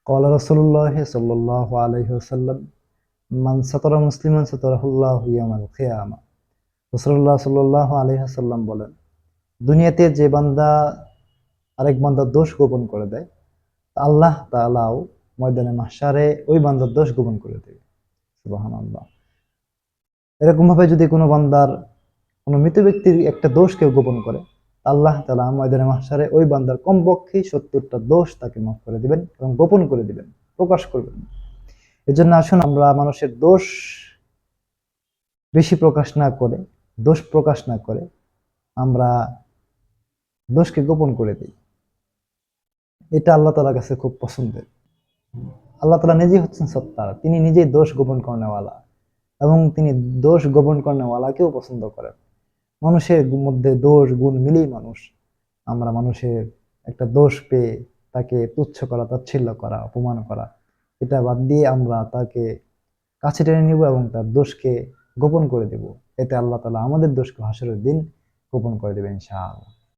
ক্বালা রাসূলুল্লাহি সাল্লাল্লাহু আলাইহি ওয়াসাল্লাম, মান সাতারা মুসলিমান সাতারাহুল্লাহু ইয়াওমাল কিয়ামা। রাসূলুল্লাহ সাল্লাল্লাহু আলাইহি ওয়াসাল্লাম বলেন, দুনিয়াতে যে বান্দা আরেক বান্দার দোষ গোপন করে দেয়, আল্লাহ তাআলাও ময়দানে মাহশারে ওই বান্দার দোষ গোপন করে দেবে। সুবহানাল্লাহ। এরকম ভাবে যদি কোনো বান্দার কোনো মৃত ব্যক্তির একটা দোষ কেউ গোপন করে, আল্লাহ তাআলা ময়দানে মাহশারে ওই বান্দার কমপক্ষে ৭০টা দোষ তাকে মাফ করে দিবেন এবং গোপন করে দিবেন, প্রকাশ করবেন না। এজন্য আসুন আমরা মানুষের দোষ বেশি প্রকাশ না করে, দোষ প্রকাশ না করে আমরা দোষকে গোপন করে দিই। এটা আল্লাহ তাআলার কাছে খুব পছন্দের। আল্লাহ তাআলা নিজেই হচ্ছেন সত্তার, তিনি নিজেই দোষ গোপন করেনওয়ালা এবং তিনি দোষ গোপন করেনওয়ালাকেও পছন্দ করেন। মানুষের মধ্যে দোষ গুণ মিলেই মানুষ। আমরা মানুষের একটা দোষ পেয়ে তাকে তুচ্ছ করা, তাচ্ছিল্য করা, অপমান করা, এটা বাদ দিয়ে আমরা তাকে কাছে টেনে নিব এবং তার দোষকে গোপন করে দেব। এতে আল্লাহ তাআলা আমাদের দোষকে হাসরের দিন গোপন করে দেবেন ইনশাআল্লাহ।